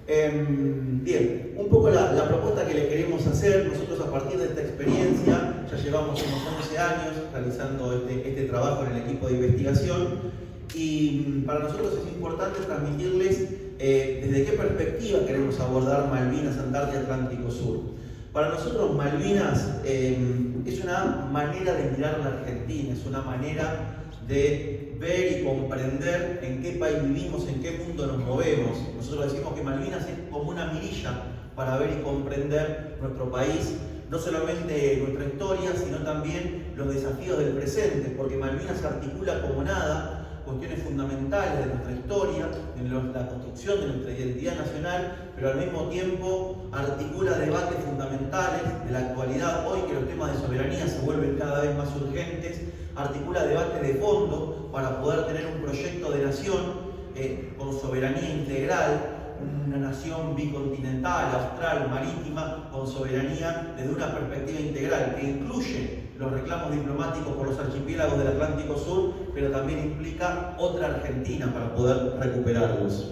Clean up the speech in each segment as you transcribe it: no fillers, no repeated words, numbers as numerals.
Bien, un poco la propuesta que le queremos hacer. Nosotros, a partir de esta experiencia, ya llevamos unos 11 años realizando este trabajo en el equipo de investigación, y para nosotros es importante transmitirles desde qué perspectiva queremos abordar Malvinas, Antártida, Atlántico Sur. Para nosotros Malvinas es una manera de mirar la Argentina, es una manera de ver y comprender en qué país vivimos, en qué mundo nos movemos. Nosotros decimos que Malvinas es como una mirilla para ver y comprender nuestro país, no solamente nuestra historia, sino también los desafíos del presente, porque Malvinas articula como nada cuestiones fundamentales de nuestra historia, en la construcción de nuestra identidad nacional, pero al mismo tiempo articula debates fundamentales de la actualidad. Hoy, que los temas de soberanía se vuelven cada vez más urgentes, articula debates de fondo para poder tener un proyecto de nación con soberanía integral, una nación bicontinental, austral, marítima, con soberanía desde una perspectiva integral que incluye los reclamos diplomáticos por los archipiélagos del Atlántico Sur, pero también implica otra Argentina para poder recuperarlos.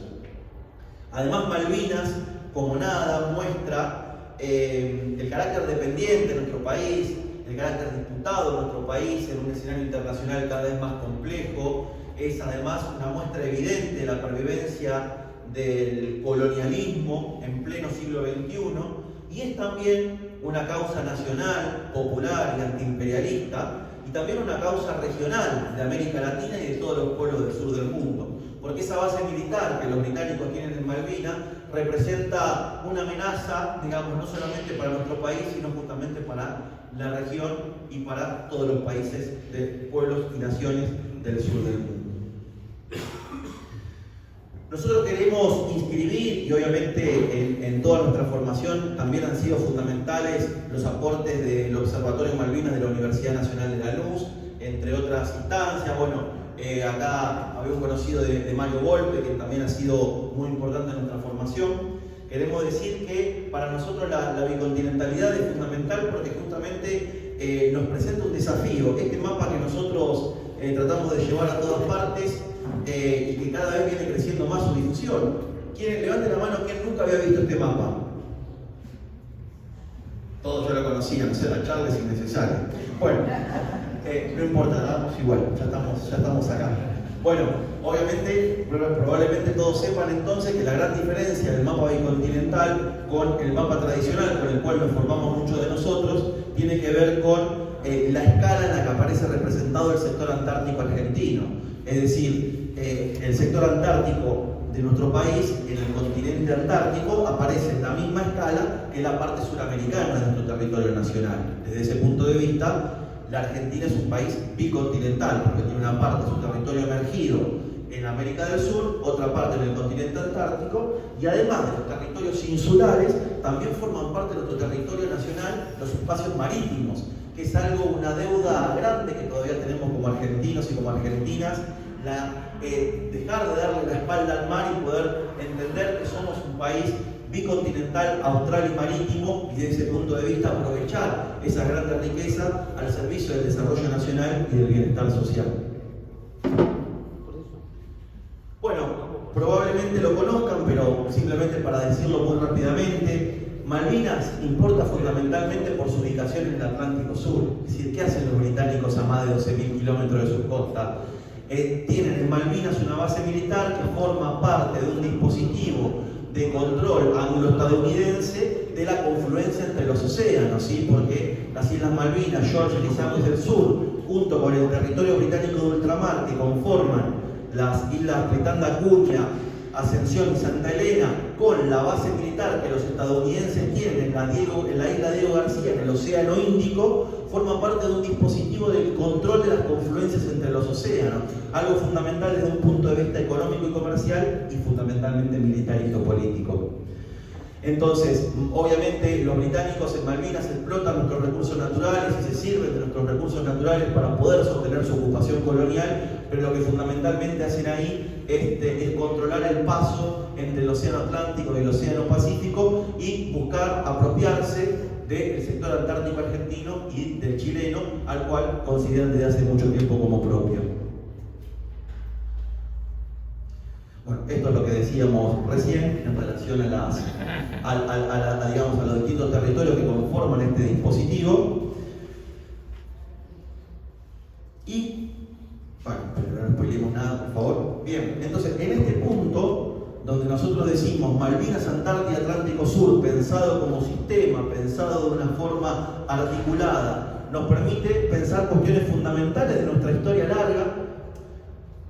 Además, Malvinas, como nada, muestra el carácter dependiente de nuestro país, el carácter disputado de nuestro país en un escenario internacional cada vez más complejo. Es además una muestra evidente de la pervivencia del colonialismo en pleno siglo XXI, y es también una causa nacional, popular y antiimperialista, y también una causa regional de América Latina y de todos los pueblos del sur del mundo, porque esa base militar que los británicos tienen en Malvinas representa una amenaza, digamos, no solamente para nuestro país, sino justamente para la región y para todos los países de pueblos y naciones del sur del mundo. Nosotros queremos inscribir, y obviamente en toda nuestra formación también han sido fundamentales los aportes del Observatorio Malvinas de la Universidad Nacional de La Luz, entre otras instancias. Bueno, acá había un conocido de Mario Volpe, que también ha sido muy importante en nuestra formación. Queremos decir que para nosotros la bicontinentalidad es fundamental porque justamente nos presenta un desafío. Este mapa que nosotros tratamos de llevar a todas partes y que cada vez viene creciendo más su difusión. ¿Quién levante la mano quién nunca había visto este mapa? Todos ya lo conocían, o sea, la charla es innecesaria. Bueno, no importa, damos igual, ya estamos acá. Bueno, obviamente, probablemente todos sepan entonces que la gran diferencia del mapa bicontinental con el mapa tradicional, con el cual nos formamos muchos de nosotros, tiene que ver con la escala en la que aparece representado el sector antártico argentino. Es decir, el sector antártico de nuestro país, en el continente antártico, aparece en la misma escala que la parte suramericana de nuestro territorio nacional. Desde ese punto de vista, la Argentina es un país bicontinental, porque tiene una parte de su territorio emergido en América del Sur, otra parte en el continente antártico, y además de los territorios insulares, también forman parte de nuestro territorio nacional los espacios marítimos, que es algo, una deuda grande que todavía tenemos como argentinos y como argentinas, dejar de darle la espalda al mar y poder entender que somos un país bicontinental, austral y marítimo, y desde ese punto de vista aprovechar esa gran riqueza al servicio del desarrollo nacional y del bienestar social. Bueno, probablemente lo conozcan, pero simplemente para decirlo muy rápidamente, Malvinas importa fundamentalmente por su ubicación en el Atlántico Sur. Es decir, ¿qué hacen los británicos a más de 12.000 kilómetros de su costa? Tienen en Malvinas una base militar que forma parte de un dispositivo de control anglo-estadounidense de la confluencia entre los océanos, ¿sí? Porque las Islas Malvinas, Georgia y Sandwich del Sur, junto con el territorio británico de ultramar que conforman las Islas Britán de Acuña, Ascensión y Santa Elena, con la base militar que los estadounidenses tienen en la isla Diego García, en el Océano Índico, forma parte de un dispositivo de control de las confluencias entre los océanos, algo fundamental desde un punto de vista económico y comercial, y fundamentalmente militar y geopolítico. Entonces, obviamente, los británicos en Malvinas explotan nuestros recursos naturales y se sirven de nuestros recursos naturales para poder sostener su ocupación colonial, pero lo que fundamentalmente hacen ahí es controlar el paso entre el Océano Atlántico y el Océano Pacífico y buscar apropiarse del sector antártico argentino y del chileno, al cual consideran desde hace mucho tiempo como propio. Bueno, esto es lo que decía decíamos recién en relación digamos, a los distintos territorios que conforman este dispositivo. Y, bueno, pero no spoilemos nada, por favor. Bien, entonces, en este punto, donde nosotros decimos Malvinas, Antártida, Atlántico Sur, pensado como sistema, pensado de una forma articulada, nos permite pensar cuestiones fundamentales de nuestra historia larga.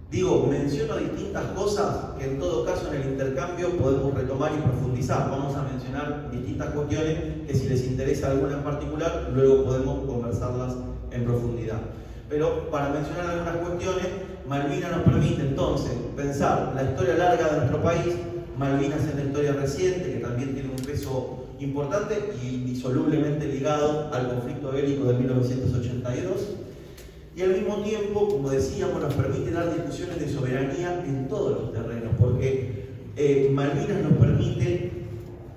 Digo, menciono distintas cosas que en todo caso en el intercambio podemos retomar y profundizar. Vamos a mencionar distintas cuestiones que si les interesa alguna en particular, luego podemos conversarlas en profundidad. Pero para mencionar algunas cuestiones, Malvinas nos permite entonces pensar la historia larga de nuestro país, Malvinas es la historia reciente, que también tiene un peso importante y indisolublemente ligado al conflicto bélico de 1982. Y al mismo tiempo, como decíamos, nos permite dar discusiones de soberanía en todos los terrenos, porque Malvinas nos permite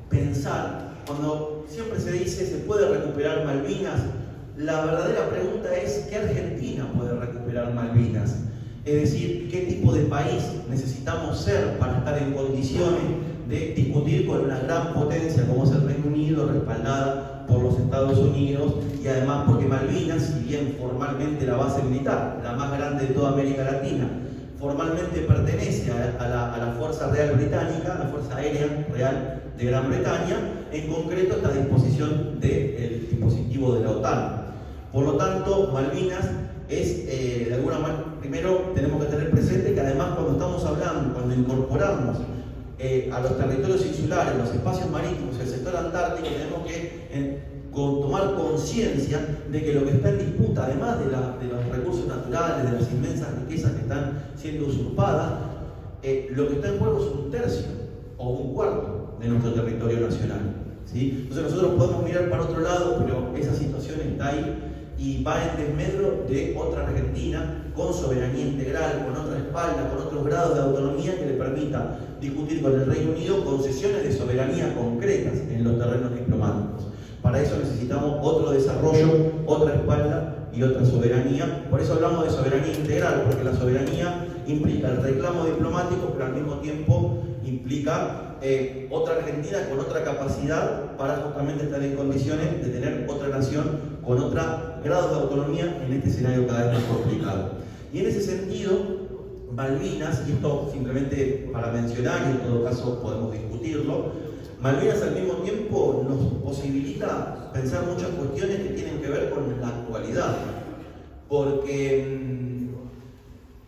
pensar, cuando siempre se dice se puede recuperar Malvinas, la verdadera pregunta es ¿qué Argentina puede recuperar Malvinas? Es decir, ¿qué tipo de país necesitamos ser para estar en condiciones de discutir con una gran potencia como es el Reino Unido, respaldada por los Estados Unidos, y además porque Malvinas, si bien formalmente la base militar, la más grande de toda América Latina, formalmente pertenece a la Fuerza Real Británica, a la Fuerza Aérea Real de Gran Bretaña, en concreto está a disposición del dispositivo de la OTAN. Por lo tanto, Malvinas es, de alguna manera, primero tenemos que tener presente que además cuando estamos hablando, cuando incorporamos a los territorios insulares, los espacios marítimos, el sector antártico, tenemos que tomar conciencia de que lo que está en disputa, además de los recursos naturales, de las inmensas riquezas que están siendo usurpadas, lo que está en juego es un tercio o un cuarto de nuestro territorio nacional, ¿sí? Entonces nosotros podemos mirar para otro lado, pero esa situación está ahí y va en desmedro de otra Argentina con soberanía integral, con otra espalda, con otros grados de autonomía que le permita discutir con el Reino Unido concesiones de soberanía concretas en los terrenos diplomáticos. Para eso necesitamos otro desarrollo, otra espalda y otra soberanía. Por eso hablamos de soberanía integral, porque la soberanía implica el reclamo diplomático, pero al mismo tiempo implica otra Argentina con otra capacidad para justamente estar en condiciones de tener otra nación con otro grado de autonomía en este escenario cada vez más complicado. Y en ese sentido, Malvinas, y esto simplemente para mencionar, y en todo caso podemos discutirlo, Malvinas al mismo tiempo nos posibilita pensar muchas cuestiones que tienen que ver con la actualidad, porque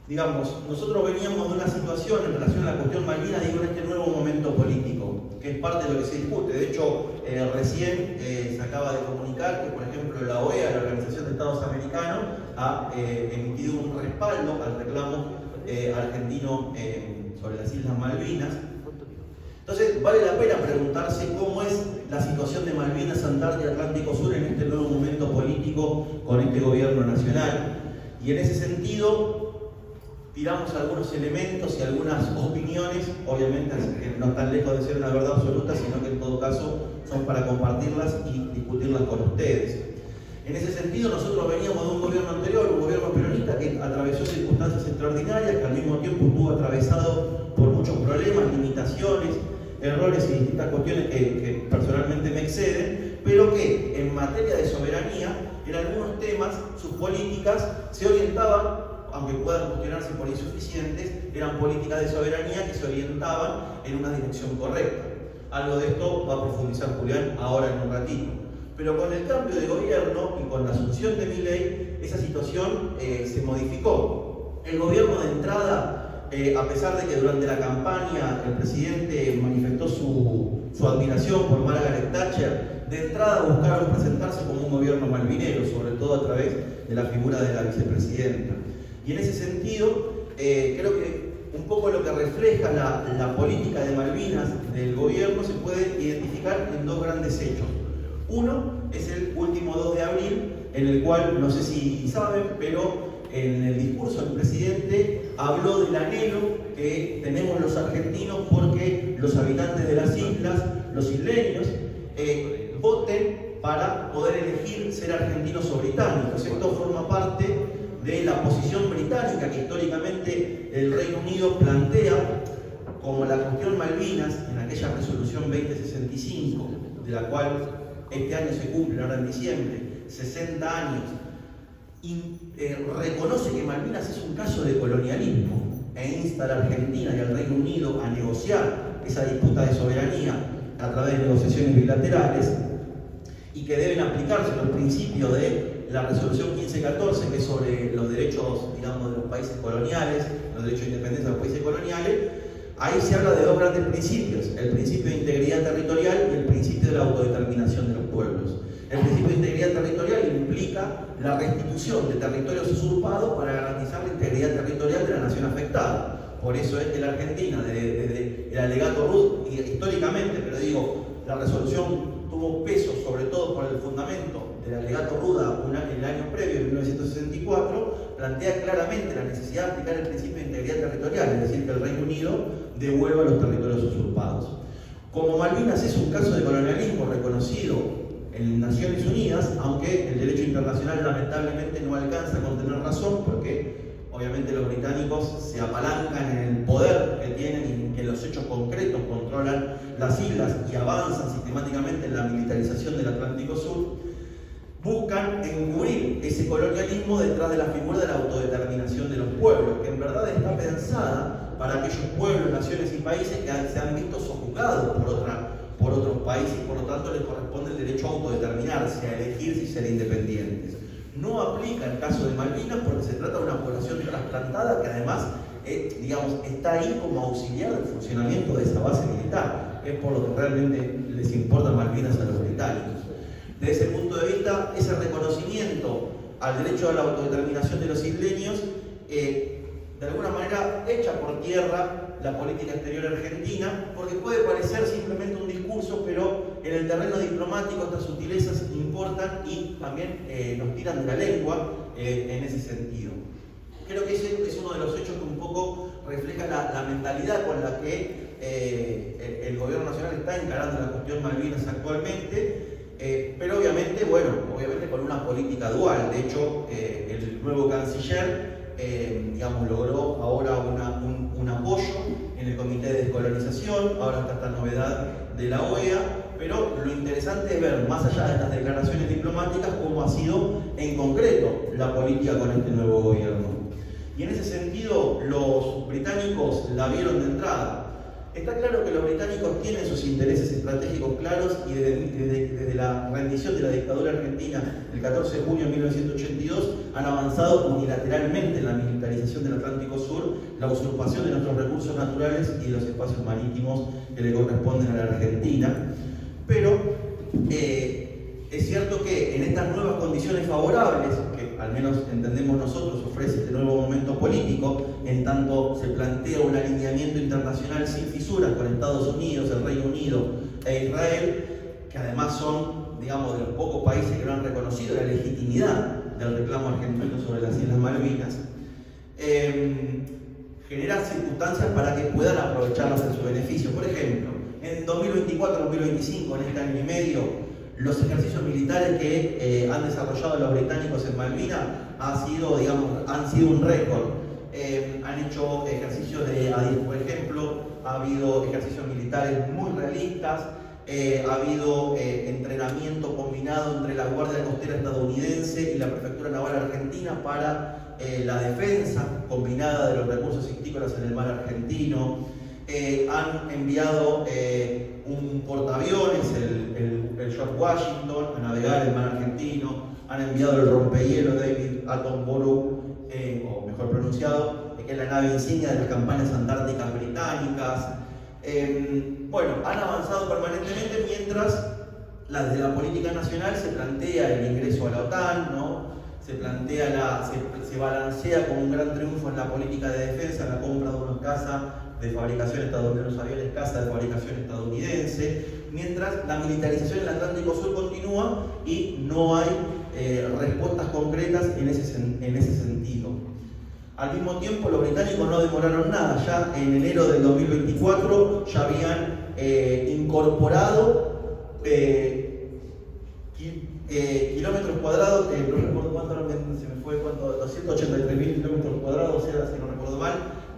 digamos, nosotros veníamos de una situación en relación a la cuestión Malvinas, digo, en este nuevo momento político, que es parte de lo que se discute. De hecho, recién se acaba de comunicar que, por ejemplo, la OEA, la Organización de Estados Americanos, ha emitido un respaldo al reclamo argentino sobre las Islas Malvinas. Entonces, vale la pena preguntarse cómo es la situación de Malvinas, Antártida, Atlántico Sur en este nuevo momento político con este gobierno nacional. Y en ese sentido, tiramos algunos elementos y algunas opiniones, obviamente que no están lejos de ser una verdad absoluta, sino que en todo caso son para compartirlas y discutirlas con ustedes. En ese sentido, nosotros veníamos de un gobierno anterior, un gobierno peronista que atravesó circunstancias extraordinarias, que al mismo tiempo estuvo atravesado por muchos problemas, limitaciones, errores y distintas cuestiones que personalmente me exceden, pero que en materia de soberanía, en algunos temas, sus políticas se orientaban, aunque puedan cuestionarse por insuficientes, eran políticas de soberanía que se orientaban en una dirección correcta. Algo de esto va a profundizar Julián ahora en un ratito. Pero con el cambio de gobierno y con la asunción de Milei, esa situación se modificó. El gobierno de entrada, a pesar de que durante la campaña el presidente manifestó su admiración por Margaret Thatcher, de entrada buscaron presentarse como un gobierno malvinero, sobre todo a través de la figura de la vicepresidenta. Y en ese sentido, creo que un poco lo que refleja la política de Malvinas del gobierno se puede identificar en dos grandes hechos. Uno es el último 2 de abril, en el cual, no sé si saben, pero en el discurso del presidente habló del anhelo que tenemos los argentinos porque los habitantes de las islas, los isleños, voten para poder elegir ser argentinos o británicos. Esto forma parte de la posición británica que históricamente el Reino Unido plantea como la cuestión Malvinas, en aquella resolución 2065, de la cual este año se cumplen, ahora en diciembre, 60 años, reconoce que Malvinas es un caso de colonialismo e insta a la Argentina y al Reino Unido a negociar esa disputa de soberanía a través de negociaciones bilaterales, y que deben aplicarse los principios de la resolución 1514, que es sobre los derechos, digamos, de los países coloniales, los derechos de independencia de los países coloniales. Ahí se habla de dos grandes principios: el principio de integridad territorial y el principio de la autodeterminación de los pueblos. El principio de integridad territorial implica la restitución de territorios usurpados para garantizar la integridad territorial de la nación afectada. Por eso es que la Argentina, desde el alegato Ruth, históricamente, pero digo, la resolución tuvo peso sobre todo por el fundamento del alegato Ruda el año previo, en 1964, plantea claramente la necesidad de aplicar el principio de integridad territorial, es decir, que el Reino Unido devuelva los territorios usurpados. Como Malvinas es un caso de colonialismo reconocido en Naciones Unidas, aunque el derecho internacional lamentablemente no alcanza con tener razón, porque obviamente los británicos se apalancan en el poder que tienen y que en los hechos concretos controlan las islas y avanzan sistemáticamente en la militarización del Atlántico Sur, buscan encubrir ese colonialismo detrás de la figura de la autodeterminación de los pueblos, que en verdad está pensada para aquellos pueblos, naciones y países que se han visto sojuzgados por otros países y por lo tanto les corresponde el derecho a autodeterminarse, a elegir si ser independientes. No aplica el caso de Malvinas porque se trata de una población trasplantada que además digamos, está ahí como auxiliar del funcionamiento de esa base militar. Es por lo que realmente les importa Malvinas a los británicos. Desde ese punto de vista, ese reconocimiento al derecho a la autodeterminación de los isleños, de alguna manera echa por tierra la política exterior argentina, porque puede parecer simplemente un discurso, pero en el terreno diplomático estas sutilezas importan y también nos tiran de la lengua en ese sentido. Creo que ese es uno de los hechos que un poco refleja la mentalidad con la que el gobierno nacional está encarando la cuestión Malvinas actualmente, pero obviamente, bueno, con una política dual. De hecho, el nuevo canciller digamos, logró ahora un apoyo en el Comité de Descolonización, ahora está esta novedad de la OEA, pero lo interesante es ver, más allá de las declaraciones diplomáticas, cómo ha sido en concreto la política con este nuevo gobierno. Y en ese sentido, los británicos la vieron de entrada. Está claro que los británicos tienen sus intereses estratégicos claros y desde la rendición de la dictadura argentina el 14 de junio de 1982 han avanzado unilateralmente en la militarización del Atlántico Sur, la usurpación de nuestros recursos naturales y de los espacios marítimos que le corresponden a la Argentina. Pero es cierto que en estas nuevas condiciones favorables, que al menos entendemos nosotros ofrece este nuevo momento político, en tanto se plantea un alineamiento internacional sin fisuras con Estados Unidos, el Reino Unido e Israel, que además son, digamos, de los pocos países que no han reconocido la legitimidad del reclamo argentino sobre las Islas Malvinas, genera circunstancias para que puedan aprovecharlas en su beneficio. Por ejemplo, en 2024-2025, en este año y medio, los ejercicios militares que han desarrollado los británicos en Malvinas han sido un récord. Han hecho ejercicios por ejemplo, ha habido ejercicios militares muy realistas, ha habido entrenamiento combinado entre la Guardia Costera estadounidense y la Prefectura Naval Argentina para la defensa combinada de los recursos piscícolas en el mar argentino. Han enviado un portaaviones, el George Washington, a navegar el mar argentino. Han enviado el rompehielo David Attenborough, o mejor pronunciado, que es la nave insignia de las campañas antárticas británicas. Bueno, han avanzado permanentemente mientras desde la política nacional se plantea el ingreso a la OTAN, ¿no? Se balancea como un gran triunfo en la política de defensa la compra de unos cazas de fabricación estadounidense, unos aviones caza de fabricación estadounidense, mientras la militarización del Atlántico Sur continúa y no hay respuestas concretas en ese sentido. Al mismo tiempo, los británicos no demoraron nada. Ya en enero del 2024 ya habían incorporado kilómetros cuadrados, no recuerdo cuánto, se me fue, 283.000 kilómetros cuadrados, o sea, si no recuerdo mal,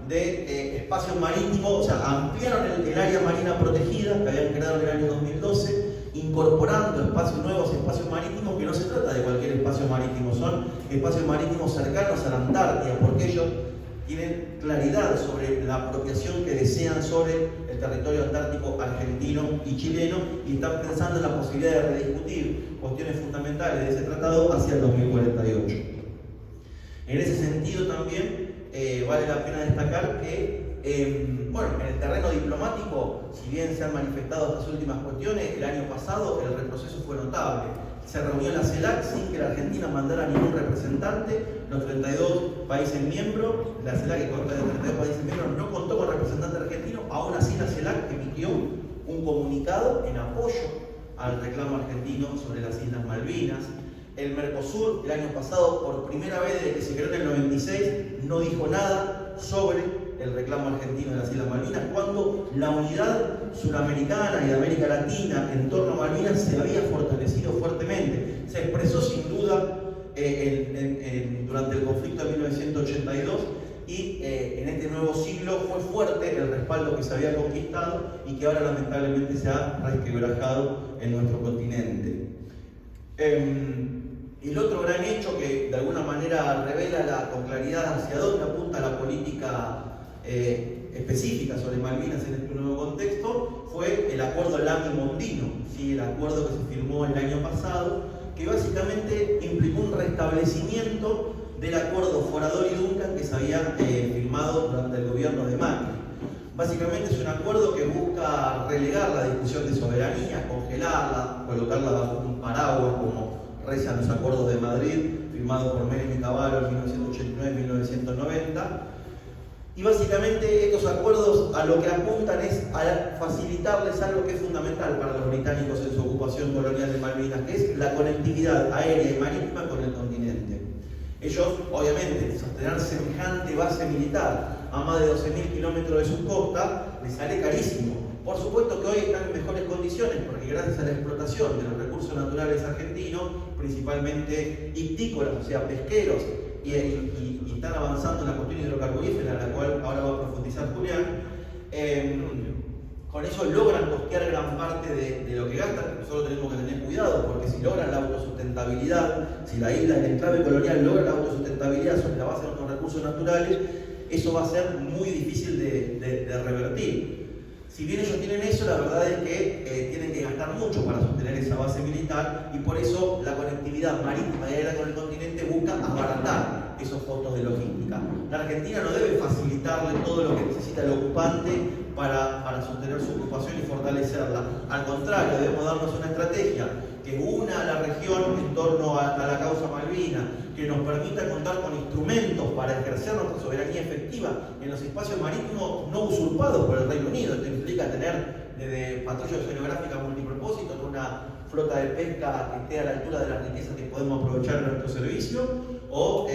de espacios marítimos, o sea, ampliaron el área marina protegida que habían creado en el año 2012, incorporando espacios nuevos, espacios marítimos, que no se trata de cualquier espacio marítimo, son espacios marítimos cercanos a la Antártida, porque ellos tienen claridad sobre la apropiación que desean sobre el territorio antártico argentino y chileno, y están pensando en la posibilidad de rediscutir cuestiones fundamentales de ese tratado hacia el 2048. En ese sentido también vale la pena destacar que bueno, en el terreno diplomático, si bien se han manifestado estas últimas cuestiones, el año pasado el retroceso fue notable. Se reunió la CELAC sin que la Argentina mandara ningún representante. Los 32 países miembros, la CELAC, que consta de 32 países miembros, no contó con representante argentino. Aún así, la CELAC emitió un comunicado en apoyo al reclamo argentino sobre las Islas Malvinas. El Mercosur, el año pasado, por primera vez desde que se creó en el 96, no dijo nada sobre el reclamo argentino de las Islas Malvinas, cuando la unidad suramericana y de América Latina en torno a Malvinas se había fortalecido fuertemente. Se expresó sin duda durante el conflicto de 1982, y en este nuevo siglo fue fuerte el respaldo que se había conquistado y que ahora lamentablemente se ha resquebrajado en nuestro continente. El otro gran hecho que de alguna manera revela con claridad hacia dónde apunta la política específica sobre Malvinas en este nuevo contexto fue el acuerdo Lamy-Mondino, ¿sí? El acuerdo que se firmó el año pasado, que básicamente implicó un restablecimiento del acuerdo Forador y Duncan que se había firmado durante el gobierno de Macri. Básicamente es un acuerdo que busca relegar la discusión de soberanía, congelarla, colocarla bajo un paraguas como rezan los acuerdos de Madrid firmados por Menem y Cavallo en 1989-1990. Y básicamente estos acuerdos a lo que apuntan es a facilitarles algo que es fundamental para los británicos en su ocupación colonial de Malvinas, que es la conectividad aérea y marítima con el continente. Ellos, obviamente, sostener semejante base militar a más de 12.000 kilómetros de sus costas les sale carísimo. Por supuesto que hoy están en mejores condiciones, porque gracias a la explotación de los recursos naturales argentinos, principalmente ictícolas, o sea, pesqueros, y están avanzando en la cuestión hidrocarburífera, la cual ahora va a profundizar Julián, con eso logran costear gran parte de lo que gastan. Nosotros tenemos que tener cuidado, porque si logran la autosustentabilidad, si la isla, el enclave colonial logra la autosustentabilidad sobre la base de nuestros recursos naturales, eso va a ser muy difícil de revertir. Si bien ellos tienen eso, la verdad es que tienen que gastar mucho para sostener esa base militar, y por eso la conectividad marítima y aérea con el continente busca abaratar esos costos de logística. La Argentina no debe facilitarle todo lo que necesita el ocupante para sostener su ocupación y fortalecerla. Al contrario, debemos darnos una estrategia que una a la región en torno a la causa Malvinas, que nos permita contar con instrumentos para ejercer nuestra soberanía efectiva en los espacios marítimos no usurpados por el Reino Unido. Esto implica tener desde patrulla oceanográfica multipropósito con una flota de pesca que esté a la altura de las riquezas que podemos aprovechar en nuestro servicio, o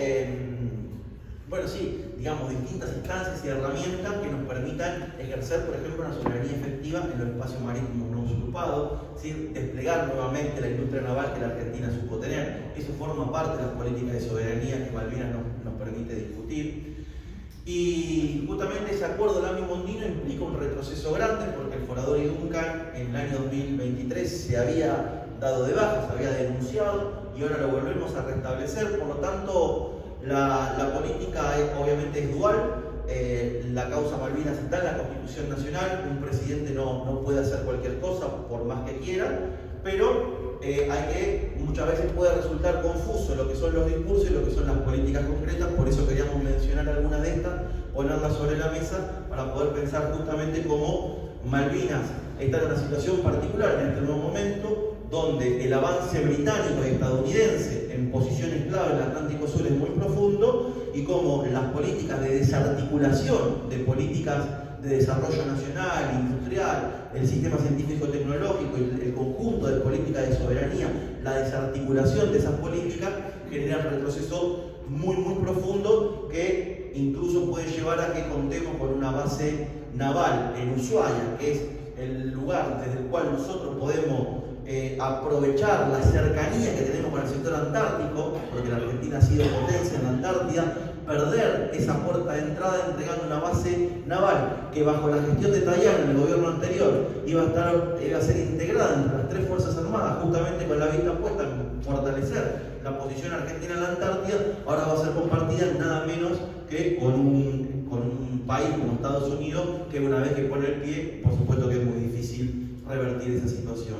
bueno, sí, digamos, distintas instancias y herramientas que nos permitan ejercer, por ejemplo, una soberanía efectiva en los espacios marítimos no usurpados, ¿sí? Desplegar nuevamente la industria naval que la Argentina supo tener. Eso forma parte de las políticas de soberanía que Malvinas nos permite discutir. Y justamente ese acuerdo Lamy-Mondino implica un retroceso grande, porque el Forador y Duncan en el año 2023 se había dado de baja, se había denunciado, y ahora lo volvemos a restablecer. Por lo tanto, la política obviamente es dual. La causa Malvinas está en la Constitución Nacional. Un presidente no puede hacer cualquier cosa por más que quiera, pero muchas veces puede resultar confuso lo que son los discursos y lo que son las políticas concretas. Por eso queríamos mencionar algunas de estas, ponerlas sobre la mesa para poder pensar justamente cómo Malvinas está en una situación particular en este nuevo momento, donde el avance británico y estadounidense en posiciones clave en el Atlántico Sur es muy profundo, y cómo las políticas de desarticulación de políticas de desarrollo nacional, industrial, el sistema científico-tecnológico y el conjunto de políticas de soberanía, la desarticulación de esas políticas genera un retroceso muy profundo, que incluso puede llevar a que contemos con una base naval en Ushuaia, que es el lugar desde el cual nosotros podemos aprovechar la cercanía que tenemos con el sector antártico, porque la Argentina ha sido potencia en la Antártida, perder esa puerta de entrada entregando una base naval que bajo la gestión de Tajani en el gobierno anterior iba a ser integrada entre las 3 Fuerzas Armadas, justamente con la vista puesta en fortalecer la posición argentina en la Antártida, ahora va a ser compartida nada menos que con un país como Estados Unidos, que una vez que pone el pie, por supuesto que es muy difícil revertir esa situación.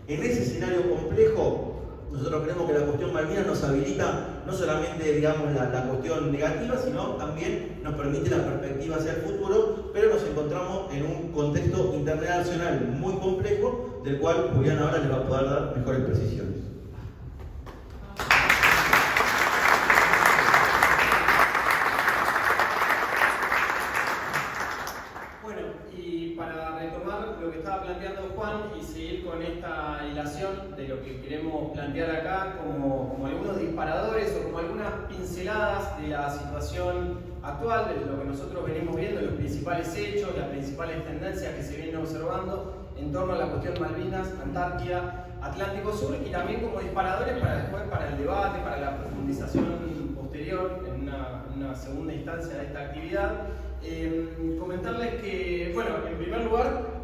En ese escenario complejo, nosotros creemos que la cuestión Malvinas nos habilita no solamente, digamos, la cuestión negativa, sino también nos permite la perspectiva hacia el futuro, pero nos encontramos en un contexto internacional muy complejo, del cual Julián ahora les va a poder dar mejores precisiones. Planteando Juan y seguir con esta hilación de lo que queremos plantear acá como algunos disparadores o como algunas pinceladas de la situación actual, de lo que nosotros venimos viendo, los principales hechos, las principales tendencias que se vienen observando en torno a la cuestión Malvinas, Antártida, Atlántico Sur, y también como disparadores para después, para el debate, para la profundización posterior en una segunda instancia de esta actividad. Comentarles que, bueno, en primer lugar,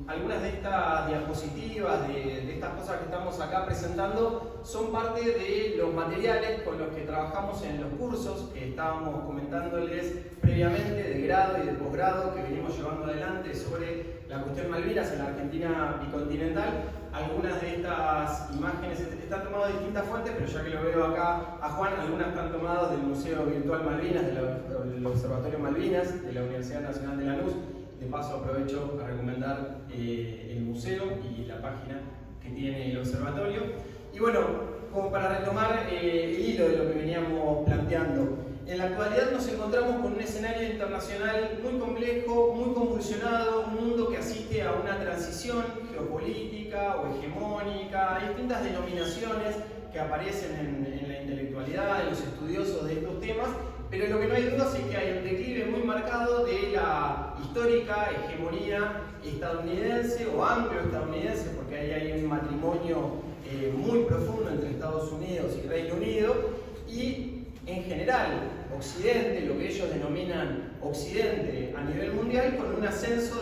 algunas de estas diapositivas, de estas cosas que estamos acá presentando, son parte de los materiales con los que trabajamos en los cursos que estábamos comentándoles previamente, de grado y de posgrado, que venimos llevando adelante sobre la cuestión Malvinas en la Argentina bicontinental. Algunas de estas imágenes están tomadas de distintas fuentes, pero ya que lo veo acá a Juan, algunas están tomadas del Museo Virtual Malvinas, del Observatorio Malvinas, de la Universidad Nacional de Lanús. De paso aprovecho a recomendar el museo y la página que tiene el observatorio. Y bueno, como para retomar el hilo de lo que veníamos planteando, en la actualidad nos encontramos con un escenario internacional muy complejo, muy convulsionado, un mundo que asiste a una transición geopolítica o hegemónica, distintas denominaciones que aparecen en la intelectualidad, en los estudiosos de estos temas, pero lo que no hay duda es que hay un declive muy marcado de la histórica hegemonía estadounidense o anglo-estadounidense, porque ahí hay un matrimonio muy profundo entre Estados Unidos y Reino Unido, y en general Occidente, lo que ellos denominan Occidente a nivel mundial, con un ascenso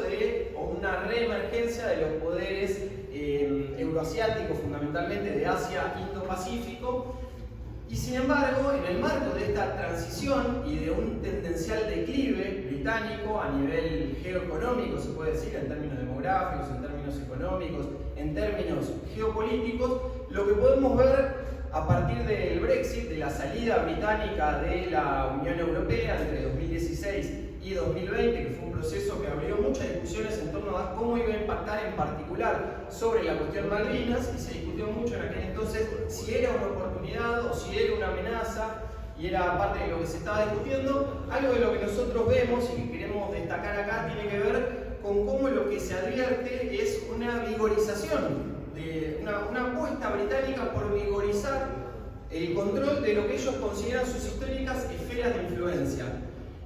o una reemergencia de los poderes euroasiáticos, fundamentalmente de Asia, Indo-Pacífico. Y sin embargo, en el marco de esta transición y de un tendencial declive británico a nivel geoeconómico, se puede decir, en términos demográficos, en términos económicos, en términos geopolíticos, lo que podemos ver a partir del Brexit, de la salida británica de la Unión Europea entre 2016 y 2020, que fue un proceso que abrió muchas discusiones en torno a cómo iba a impactar en particular sobre la cuestión Malvinas, y se discutió mucho en aquel entonces si era una oportunidad o si era una amenaza, y era parte de lo que se estaba discutiendo. Algo de lo que nosotros vemos y que queremos destacar acá tiene que ver con cómo lo que se advierte es una vigorización, una apuesta británica por vigorizar el control de lo que ellos consideran sus históricas esferas de influencia.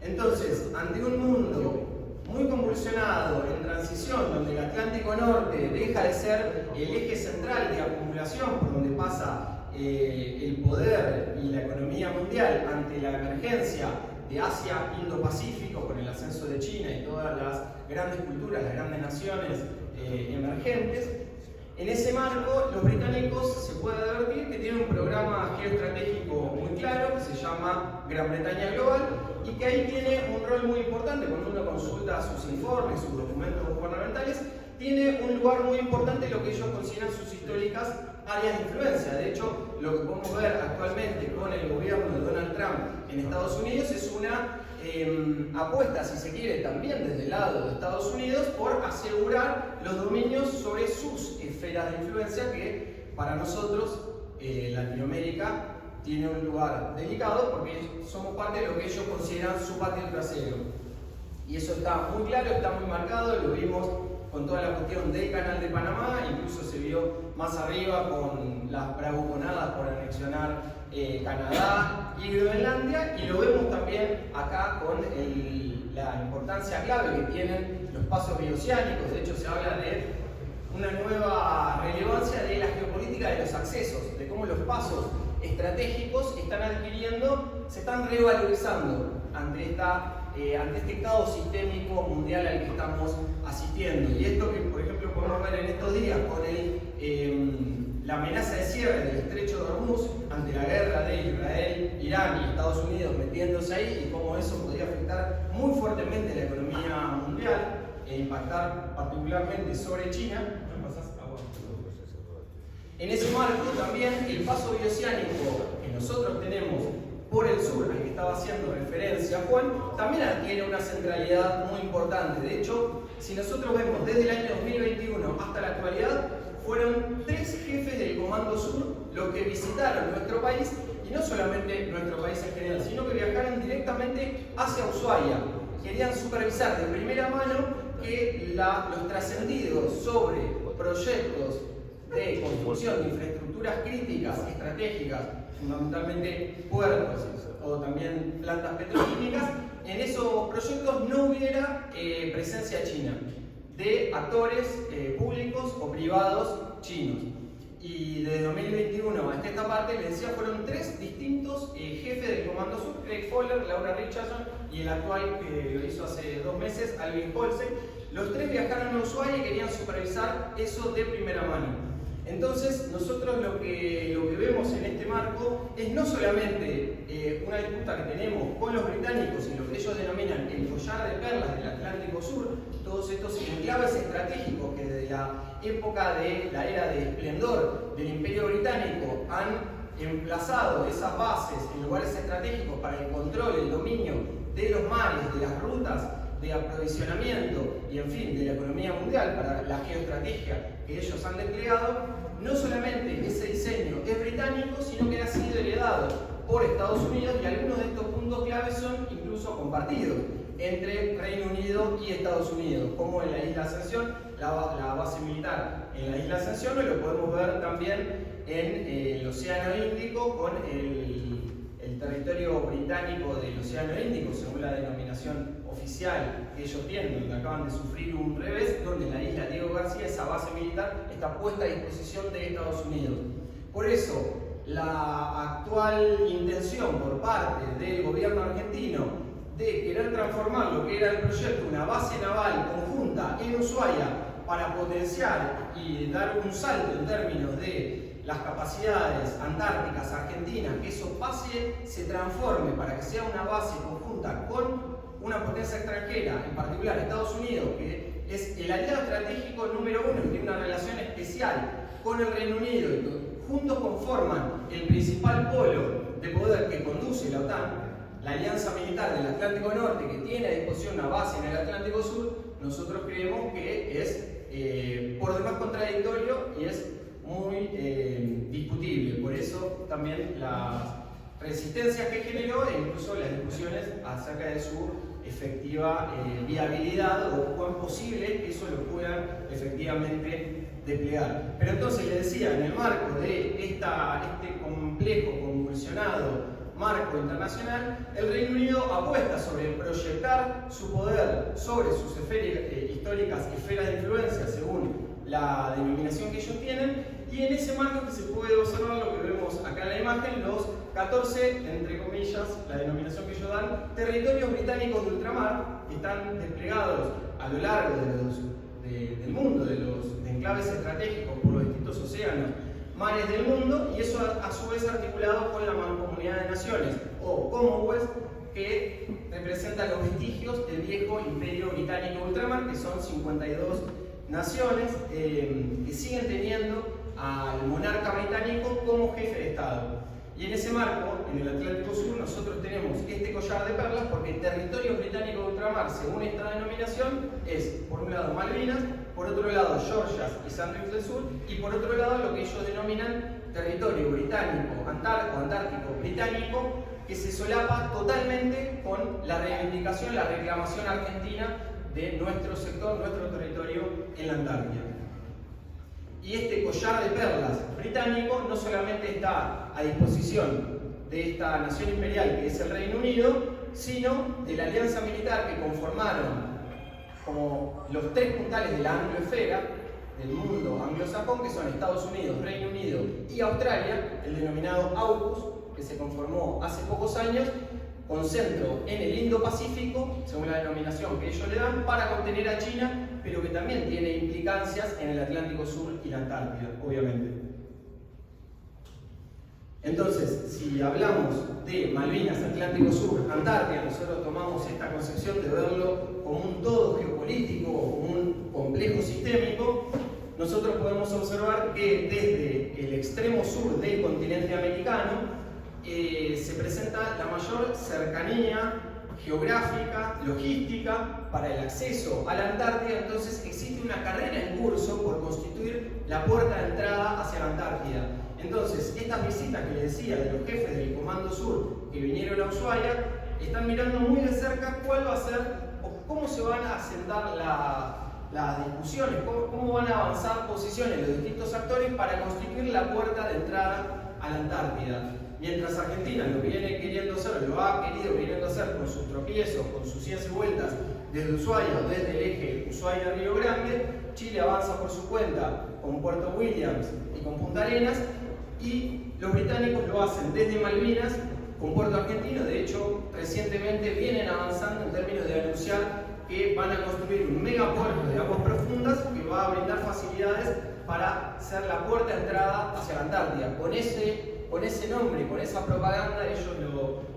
Entonces, ante un mundo muy convulsionado, en transición, donde el Atlántico Norte deja de ser el eje central de acumulación, por donde pasa el poder y la economía mundial, ante la emergencia de Asia Indo-Pacífico, con el ascenso de China y todas las grandes culturas, las grandes naciones emergentes, en ese marco, los británicos se puede advertir que tienen un programa geoestratégico muy claro que se llama Gran Bretaña Global, y que ahí tiene un rol muy importante. Cuando uno consulta sus informes, sus documentos gubernamentales, tiene un lugar muy importante en lo que ellos consideran sus históricas áreas de influencia. De hecho, lo que podemos ver actualmente con el gobierno de Donald Trump en Estados Unidos es una apuesta, si se quiere, también desde el lado de Estados Unidos, por asegurar los dominios sobre sus esferas de influencia, que para nosotros, Latinoamérica, tiene un lugar delicado porque somos parte de lo que ellos consideran su patio trasero. Y eso está muy claro, está muy marcado, lo vimos con toda la cuestión del Canal de Panamá, incluso se vio más arriba con las bravuconadas por anexionar Canadá y Groenlandia, y lo vemos también acá con la importancia clave que tienen los pasos bioceánicos. De hecho, se habla de una nueva relevancia de la geopolítica de los accesos, de cómo los pasos estratégicos se están revalorizando ante este caos sistémico mundial al que estamos asistiendo. Y esto que, por ejemplo, podemos ver en estos días con la amenaza de cierre del estrecho de Hormuz ante la guerra de Israel, Irán y Estados Unidos metiéndose ahí, y cómo eso podría afectar muy fuertemente la economía mundial e impactar particularmente sobre China. En ese marco también el paso bioceánico que nosotros tenemos por el sur, al que estaba haciendo referencia Juan, también adquiere una centralidad muy importante. De hecho, si nosotros vemos desde el año 2021 hasta la actualidad, fueron 3 jefes del Comando Sur los que visitaron nuestro país, y no solamente nuestro país en general, sino que viajaron directamente hacia Ushuaia. Querían supervisar de primera mano que los trascendidos sobre proyectos de construcción de infraestructuras críticas, estratégicas, fundamentalmente puertos o también plantas petroquímicas, en esos proyectos no hubiera presencia china de actores públicos o privados chinos. Y desde 2021 hasta esta parte, les decía, fueron 3 distintos jefes del Comando Sur: Craig Fowler, Laura Richardson y el actual, que lo hizo hace 2 meses, Alvin Holsey. Los 3 viajaron a Ushuaia y querían supervisar eso de primera mano. Entonces, nosotros lo que vemos en este marco es no solamente una disputa que tenemos con los británicos en lo que ellos denominan el collar de perlas del Atlántico Sur, todos estos enclaves estratégicos que desde la época de la era de esplendor del Imperio Británico han emplazado esas bases en lugares estratégicos para el control, el dominio de los mares, de las rutas de aprovisionamiento y, en fin, de la economía mundial para la geoestrategia que ellos han desplegado. No solamente ese diseño es británico, sino que ha sido heredado por Estados Unidos, y algunos de estos puntos claves son incluso compartidos entre Reino Unido y Estados Unidos, como en la Isla Ascensión, la base militar en la Isla Ascensión, y lo podemos ver también en el Océano Índico con el territorio británico del Océano Índico, según la denominación oficial que ellos tienen, donde acaban de sufrir un revés, donde en la isla Diego García esa base militar está puesta a disposición de Estados Unidos. Por eso, la actual intención por parte del gobierno argentino de querer transformar lo que era el proyecto, una base naval conjunta en Ushuaia, para potenciar y dar un salto en términos de las capacidades antárticas argentinas, que eso pase, se transforme para que sea una base conjunta con una potencia extranjera, en particular Estados Unidos, que es el aliado estratégico número 1 y tiene una relación especial con el Reino Unido, y que juntos conforman el principal polo de poder que conduce la OTAN, la alianza militar del Atlántico Norte, que tiene a disposición una base en el Atlántico Sur. Nosotros creemos que es por demás contradictorio y es muy discutible. Por eso también las resistencias que generó e incluso las discusiones acerca de su efectiva viabilidad, o cuán posible que eso lo puedan efectivamente desplegar. Pero entonces, les decía, en el marco de este complejo, convulsionado marco internacional, el Reino Unido apuesta sobre proyectar su poder sobre sus históricas esferas de influencia, según la denominación que ellos tienen, y en ese marco que se puede observar lo que vemos acá en la imagen, los 14, entre comillas, la denominación que ellos dan, territorios británicos de ultramar, que están desplegados a lo largo del mundo, de los enclaves estratégicos por los distintos océanos, mares del mundo, y eso a su vez articulado con la Mancomunidad de Naciones, o Commonwealth, que representa los vestigios del viejo Imperio Británico de ultramar, que son 52 naciones que siguen teniendo al monarca británico como jefe de Estado. Y en ese marco, en el Atlántico Sur, nosotros tenemos este collar de perlas, porque territorio británico de ultramar, según esta denominación, es, por un lado, Malvinas, por otro lado, Georgias y Sandwich del Sur, y por otro lado, lo que ellos denominan territorio británico, antártico británico, que se solapa totalmente con la reivindicación, la reclamación argentina de nuestro sector, nuestro territorio en la Antártida. Y este collar de perlas británico no solamente está a disposición de esta nación imperial que es el Reino Unido, sino de la alianza militar que conformaron como los 3 puntales de la angloesfera, del mundo anglosajón, que son Estados Unidos, Reino Unido y Australia, el denominado AUKUS, que se conformó hace pocos años, con centro en el Indo-Pacífico, según la denominación que ellos le dan, para contener a China, pero que también tiene implicancias en el Atlántico Sur y la Antártida, obviamente. Entonces, si hablamos de Malvinas, Atlántico Sur, Antártida, nosotros tomamos esta concepción de verlo como un todo geopolítico, como un complejo sistémico, nosotros podemos observar que desde el extremo sur del continente americano se presenta la mayor cercanía geográfica, logística para el acceso a la Antártida. Entonces existe una carrera en curso por constituir la puerta de entrada hacia la Antártida. Entonces, estas visitas que les decía de los jefes del Comando Sur que vinieron a Ushuaia están mirando muy de cerca cuál va a ser o cómo se van a sentar las discusiones, cómo van a avanzar posiciones los distintos actores para constituir la puerta de entrada a la Antártida. Mientras Argentina lo viene queriendo hacer, lo ha querido queriendo hacer con sus tropiezos, con sus idas y vueltas desde Ushuaia, desde el eje Ushuaia-Río Grande, Chile avanza por su cuenta con Puerto Williams y con Punta Arenas, y los británicos lo hacen desde Malvinas con Puerto Argentino. De hecho, recientemente vienen avanzando en términos de anunciar que van a construir un megapuerto de aguas profundas que va a brindar facilidades para ser la puerta de entrada hacia la Antártida. Con ese nombre, con esa propaganda, ellos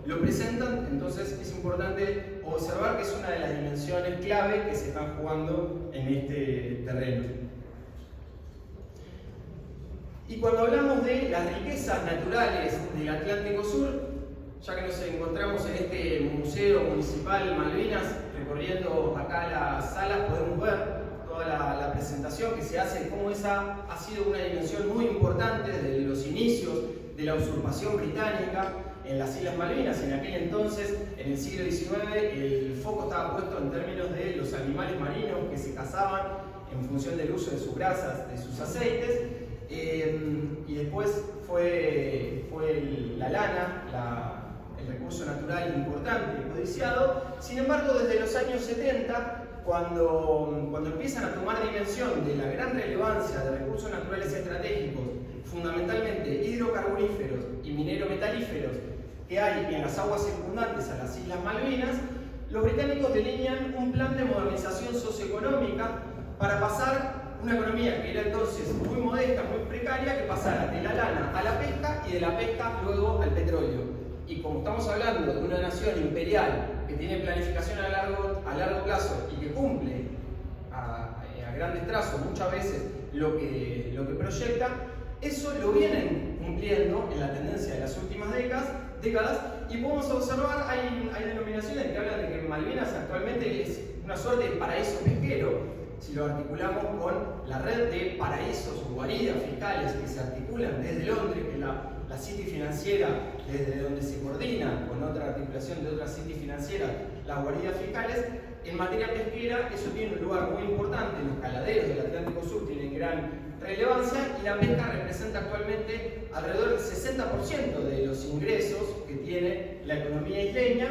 lo presentan. Entonces es importante observar que es una de las dimensiones clave que se están jugando en este terreno. Y cuando hablamos de las riquezas naturales del Atlántico Sur, ya que nos encontramos en este Museo Municipal Malvinas, recorriendo acá las salas, podemos ver toda la presentación que se hace, cómo esa ha sido una dimensión muy importante desde los inicios de la usurpación británica en las Islas Malvinas. En aquel entonces, en el siglo XIX, el foco estaba puesto en términos de los animales marinos que se cazaban en función del uso de sus grasas, de sus aceites, y después fue la lana, el recurso natural importante y codiciado. Sin embargo, desde los años 70, cuando empiezan a tomar dimensión de la gran relevancia de recursos naturales estratégicos, fundamentalmente hidrocarburíferos y minerometalíferos, que hay en las aguas circundantes a las Islas Malvinas, los británicos delinean un plan de modernización socioeconómica para pasar una economía que era entonces muy modesta, muy precaria, que pasara de la lana a la pesca y de la pesca luego al petróleo. Y como estamos hablando de una nación imperial que tiene planificación a largo plazo y que cumple a grandes trazos muchas veces lo que proyecta, eso lo vienen cumpliendo en la tendencia de las últimas décadas, y podemos observar, hay denominaciones que hablan de que Malvinas actualmente es una suerte de paraíso pesquero. Si lo articulamos con la red de paraísos o guaridas fiscales que se articulan desde Londres, que es la City financiera, desde donde se coordina con otra articulación de otra City financiera, las guaridas fiscales, en materia pesquera eso tiene un lugar muy importante. Los caladeros del Atlántico Sur tienen gran relevancia y la pesca representa actualmente alrededor del 60% de los ingresos que tiene la economía isleña,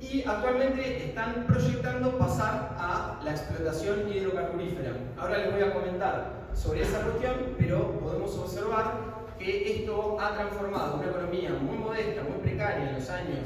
y actualmente están proyectando pasar a la explotación hidrocarburífera. Ahora les voy a comentar sobre esa cuestión, pero podemos observar que esto ha transformado una economía muy modesta, muy precaria en los años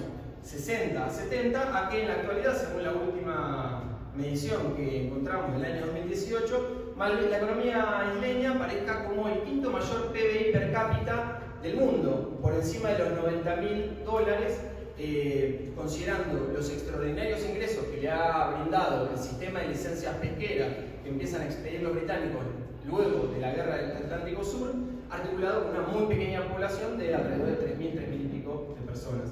60, 70, a que en la actualidad, según la última medición que encontramos del año 2018, la economía isleña parezca como el quinto mayor PBI per cápita del mundo, por encima de los $90.000, considerando los extraordinarios ingresos que le ha brindado el sistema de licencias pesqueras que empiezan a expedir los británicos luego de la guerra del Atlántico Sur, articulado con una muy pequeña población de alrededor de 3.000 y pico de personas.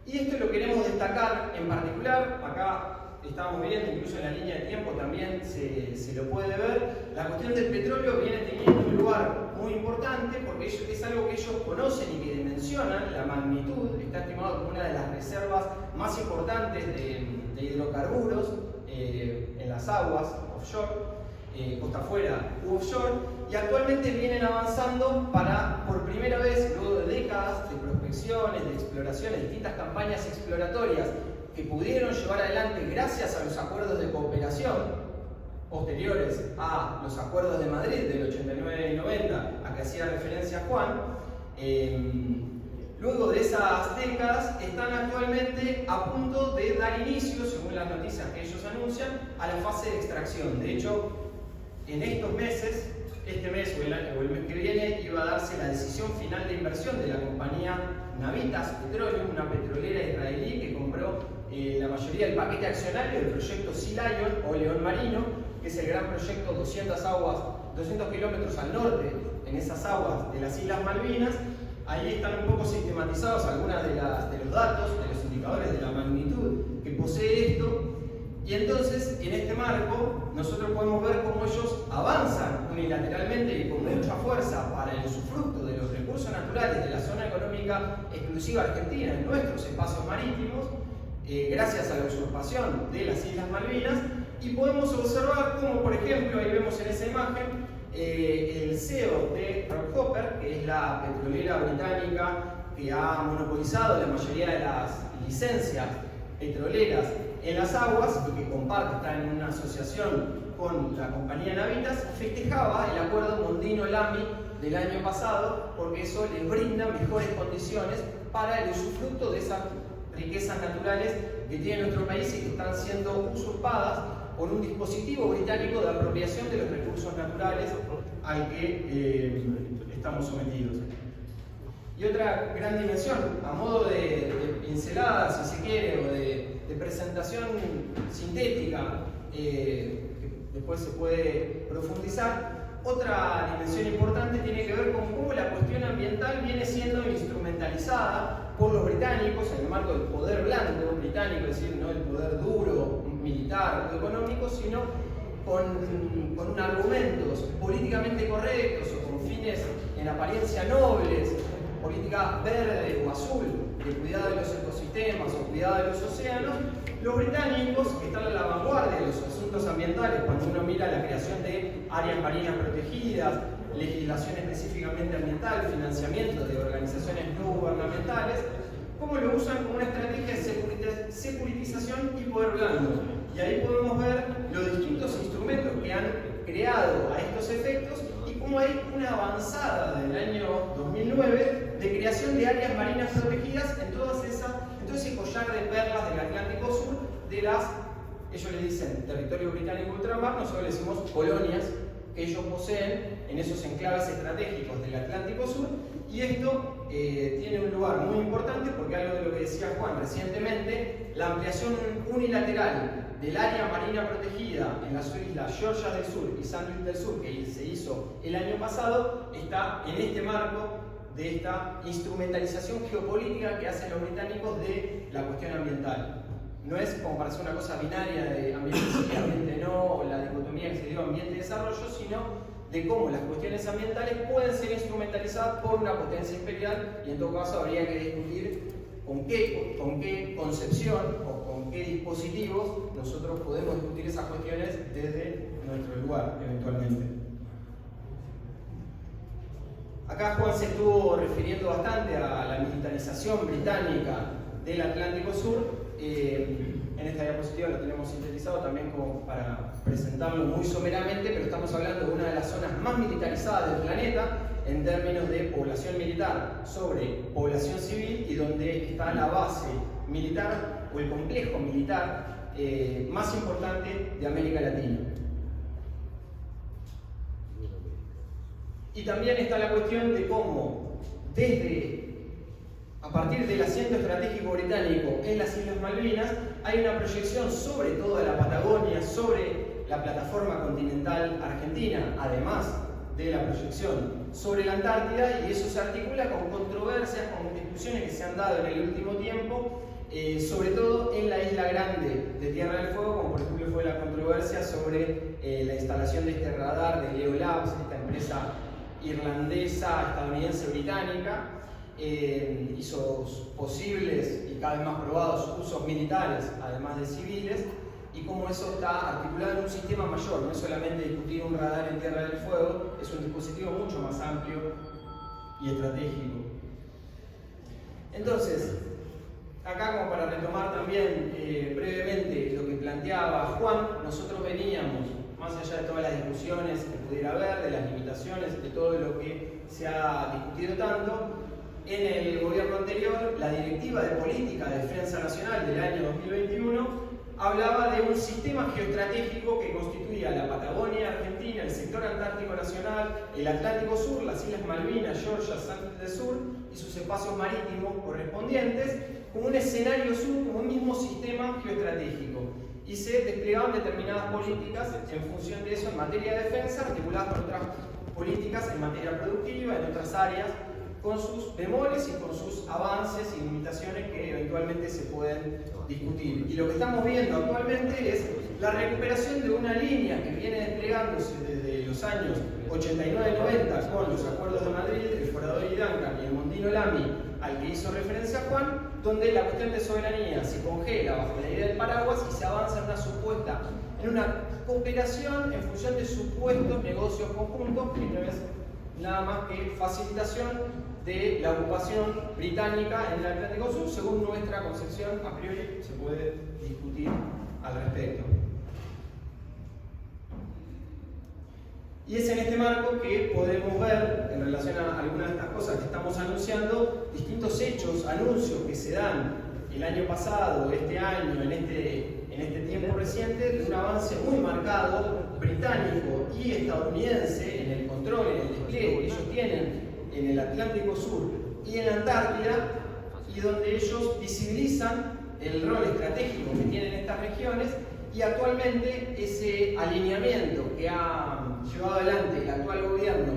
Y esto lo queremos destacar en particular. Acá estábamos viendo, incluso en la línea de tiempo también se lo puede ver, la cuestión del petróleo viene teniendo un lugar muy importante porque es algo que ellos conocen y que dimensionan la magnitud. Está estimado como una de las reservas más importantes de hidrocarburos en las aguas offshore, costa afuera u offshore, y actualmente vienen avanzando para, por primera vez, luego de décadas de prospecciones, de exploraciones, distintas campañas exploratorias que pudieron llevar adelante gracias a los acuerdos de cooperación posteriores a los acuerdos de Madrid del 89 y 90, a que hacía referencia Juan, luego de esas décadas están actualmente a punto de dar inicio, según las noticias que ellos anuncian, a la fase de extracción. De hecho, en estos meses, este mes o el mes que viene, iba a darse la decisión final de inversión de la compañía Navitas Petroleum, una petrolera israelí que compró la mayoría del paquete accionario del proyecto Sea Lion o León Marino, que es el gran proyecto 200 kilómetros al norte, en esas aguas de las Islas Malvinas. Ahí están un poco sistematizados algunos de los datos, de los indicadores de la magnitud que posee esto. Y entonces, en este marco, nosotros podemos ver cómo ellos avanzan unilateralmente y con mucha fuerza para el usufructo de los recursos naturales de la zona económica exclusiva argentina en nuestros espacios marítimos, gracias a la usurpación de las Islas Malvinas. Y podemos observar cómo, por ejemplo, ahí vemos en esa imagen, el CEO de Rockhopper, que es la petrolera británica que ha monopolizado la mayoría de las licencias petroleras en las aguas y que comparte, está en una asociación con la compañía Navitas, festejaba el acuerdo Mondino-Lamy del año pasado porque eso les brinda mejores condiciones para el usufructo de esas riquezas naturales que tiene nuestro país y que están siendo usurpadas por un dispositivo británico de apropiación de los recursos naturales al que estamos sometidos. Y otra gran dimensión, a modo de pincelada, si se quiere, o de presentación sintética, que después se puede profundizar, otra dimensión importante tiene que ver con cómo la cuestión ambiental viene siendo instrumentalizada por los británicos en el marco del poder blando británico, es decir, no el poder duro, militar o económico, sino con argumentos políticamente correctos o con fines en apariencia nobles, política verde o azul, de cuidado de los ecosistemas o cuidado de los océanos. Los británicos, que están a la vanguardia de los asuntos ambientales, cuando uno mira la creación de áreas marinas protegidas, legislación específicamente ambiental, financiamiento de organizaciones no gubernamentales, cómo lo usan como una estrategia de securitización y poder blando. Y ahí podemos ver los distintos instrumentos que han creado a estos efectos y cómo hay una avanzada del año 2009 de creación de áreas marinas protegidas en todo ese collar de perlas del Atlántico Sur, de las, ellos le dicen territorio británico ultramar, nosotros le decimos colonias que ellos poseen en esos enclaves estratégicos del Atlántico Sur. Y esto tiene un lugar muy importante porque algo de lo que decía Juan recientemente, la ampliación unilateral del área marina protegida en las islas Georgias del Sur y Sandwich del Sur, que se hizo el año pasado, está en este marco de esta instrumentalización geopolítica que hacen los británicos de la cuestión ambiental. No es como para hacer una cosa binaria de ambiente sí, ambiente no, o la dicotomía que se dio ambiente y desarrollo, sino de cómo las cuestiones ambientales pueden ser instrumentalizadas por una potencia imperial, y en todo caso habría que discutir con qué concepción o con qué dispositivos nosotros podemos discutir esas cuestiones desde nuestro lugar, eventualmente. Acá Juan se estuvo refiriendo bastante a la militarización británica del Atlántico Sur. En esta diapositiva lo tenemos sintetizado también como para presentarlo muy someramente, pero estamos hablando de una de las zonas más militarizadas del planeta en términos de población militar sobre población civil y donde está la base militar o el complejo militar más importante de América Latina. Y también está la cuestión de cómo a partir del asiento estratégico británico en las Islas Malvinas, hay una proyección sobre toda la Patagonia, sobre la plataforma continental argentina, además de la proyección sobre la Antártida, y eso se articula con controversias, con discusiones que se han dado en el último tiempo, sobre todo en la Isla Grande de Tierra del Fuego, como por ejemplo fue la controversia sobre la instalación de este radar de Leo Labs, esta empresa irlandesa, estadounidense, británica, y sus posibles y cada vez más probados usos militares, además de civiles, y cómo eso está articulado en un sistema mayor, no es solamente discutir un radar en Tierra del Fuego, es un dispositivo mucho más amplio y estratégico. Entonces, acá como para retomar también brevemente lo que planteaba Juan, nosotros veníamos más allá de todas las discusiones que pudiera haber, de las limitaciones, de todo lo que se ha discutido tanto, en el gobierno anterior, la Directiva de Política de Defensa Nacional del año 2021 hablaba de un sistema geoestratégico que constituía la Patagonia Argentina, el sector antártico nacional, el Atlántico Sur, las Islas Malvinas, Georgia, Sandwich del Sur y sus espacios marítimos correspondientes, como un escenario sur, como un mismo sistema geoestratégico. Y se desplegaban determinadas políticas en función de eso en materia de defensa, articuladas con otras políticas en materia productiva, en otras áreas, con sus bemoles y con sus avances y limitaciones que eventualmente se pueden discutir. Y lo que estamos viendo actualmente es la recuperación de una línea que viene desplegándose desde los años 89-90 con los acuerdos de Madrid, el Forador y Duncan y el Mondino Lamy, al que hizo referencia Juan, donde la cuestión de soberanía se congela bajo la idea del paraguas y se avanza en una cooperación en función de supuestos negocios conjuntos, que no es nada más que facilitación de la ocupación británica en el Atlántico Sur. Según nuestra concepción, a priori se puede discutir al respecto. Y es en este marco que podemos ver, en relación a algunas de estas cosas que estamos anunciando, distintos hechos, anuncios que se dan el año pasado, este año, en este tiempo reciente, de un avance muy marcado británico y estadounidense en el control, en el despliegue que ellos tienen en el Atlántico Sur y en la Antártida, y donde ellos visibilizan el rol estratégico que tienen estas regiones, y actualmente ese alineamiento que ha llevado adelante el actual gobierno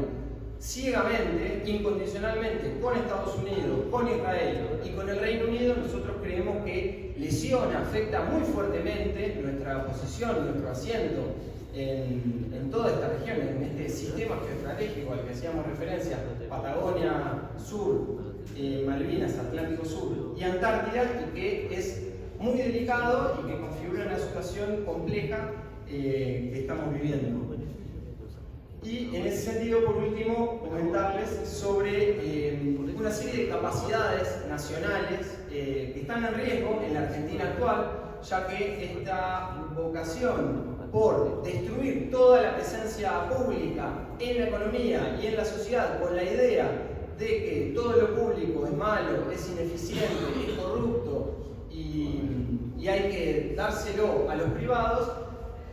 ciegamente, incondicionalmente, con Estados Unidos, con Israel y con el Reino Unido, nosotros creemos que lesiona, afecta muy fuertemente nuestra posición, nuestro asiento en toda esta región, en este sistema geoestratégico al que hacíamos referencia, Patagonia Sur, Malvinas, Atlántico Sur y Antártida, y que es muy delicado y que configura una situación compleja que estamos viviendo. Y en ese sentido, por último, comentarles sobre una serie de capacidades nacionales que están en riesgo en la Argentina actual, ya que esta vocación por destruir toda la presencia pública en la economía y en la sociedad con la idea de que todo lo público es malo, es ineficiente, es corrupto y hay que dárselo a los privados,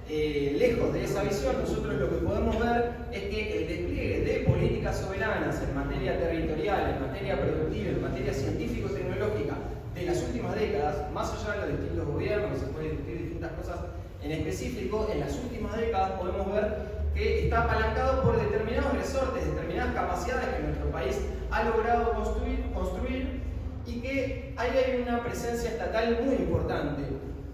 lejos de esa visión, nosotros lo que podemos ver es que el despliegue de políticas soberanas en materia territorial, en materia productiva, en materia científico-tecnológica de las últimas décadas, más allá de los distintos gobiernos, se pueden discutir distintas cosas en específico, en las últimas décadas podemos ver que está apalancado por determinados resortes, determinadas capacidades que nuestro país ha logrado construir y que ahí hay una presencia estatal muy importante,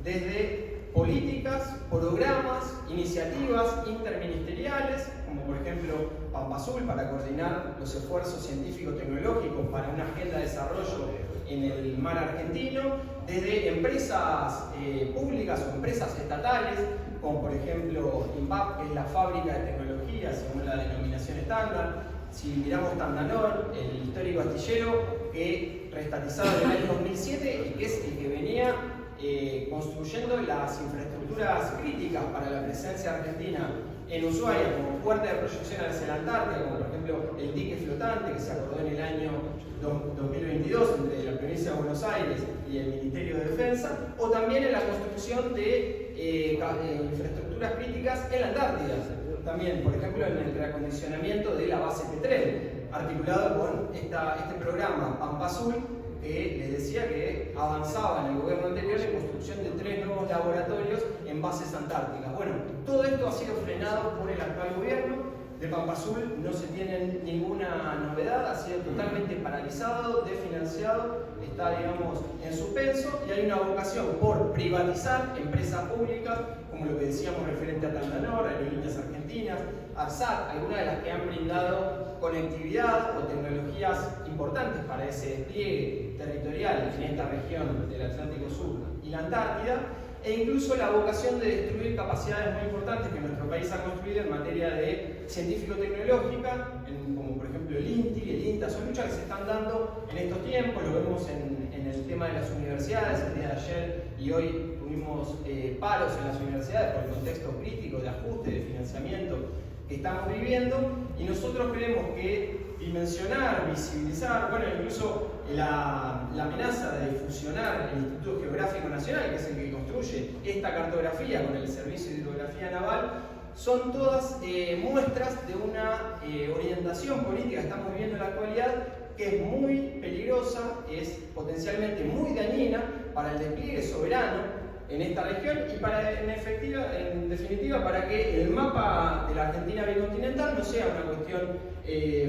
desde políticas, programas, iniciativas interministeriales, como por ejemplo Pampa Azul para coordinar los esfuerzos científico-tecnológicos para una agenda de desarrollo en el mar argentino, desde empresas públicas o empresas estatales, como por ejemplo INVAP, que es la fábrica de tecnología según la denominación estándar. Si miramos Tandanor, el histórico astillero que reestatizado en el año 2007 y que es el que venía construyendo las infraestructuras críticas para la presencia argentina en Ushuaia como puerta de proyección hacia la Antártida, como por ejemplo el dique flotante que se acordó en el año 2022 entre la provincia de Buenos Aires y el Ministerio de Defensa, o también en la construcción de infraestructuras críticas en la Antártida, también por ejemplo en el reacondicionamiento de la base Petrel, articulado con este programa Pampa Azul, que les decía que avanzaba en el gobierno anterior en construcción de 3 nuevos laboratorios en bases antárticas. Bueno, todo esto ha sido frenado por el actual gobierno. De Pampa Azul no se tiene ninguna novedad, ha sido totalmente paralizado, desfinanciado, está, digamos, en suspenso, y hay una vocación por privatizar empresas públicas, como lo que decíamos referente a Tandanor, Aerolíneas Argentinas, ARSAT, algunas de las que han brindado conectividad o tecnologías importantes para ese despliegue territorial en esta región del Atlántico Sur y la Antártida, e incluso la vocación de destruir capacidades muy importantes que nuestro país ha construido en materia de científico-tecnológica, como por ejemplo el INTI, el INTA, son luchas que se están dando en estos tiempos, lo vemos en el tema de las universidades, el día de ayer y hoy tuvimos paros en las universidades por el contexto crítico de ajuste, de financiamiento que estamos viviendo, y nosotros creemos que dimensionar, visibilizar, bueno, incluso la amenaza de fusionar el Instituto Geográfico Nacional, que es el que construye esta cartografía con el Servicio de Hidrografía Naval, son todas muestras de una orientación política que estamos viviendo en la actualidad, que es muy peligrosa, es potencialmente muy dañina para el despliegue soberano en esta región y en definitiva para que el mapa de la Argentina bicontinental no sea una cuestión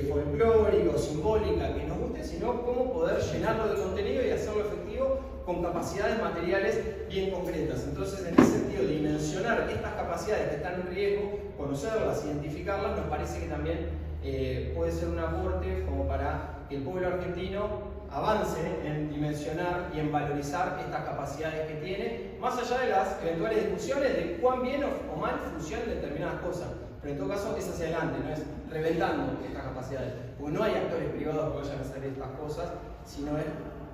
folclórica o simbólica que nos guste, sino cómo poder llenarlo de contenido y hacerlo efectivo con capacidades materiales bien concretas. Entonces, en ese sentido, dimensionar estas capacidades que están en riesgo, conocerlas, identificarlas, nos parece que también puede ser un aporte como para que el pueblo argentino avance en dimensionar y en valorizar estas capacidades que tiene, más allá de las eventuales discusiones de cuán bien o mal funcionan determinadas cosas. Pero en todo caso es hacia adelante, no es reventando estas capacidades, porque no hay actores privados que vayan a hacer estas cosas, sino es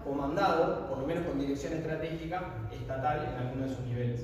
comandado, por lo menos con dirección estratégica estatal en alguno de sus niveles.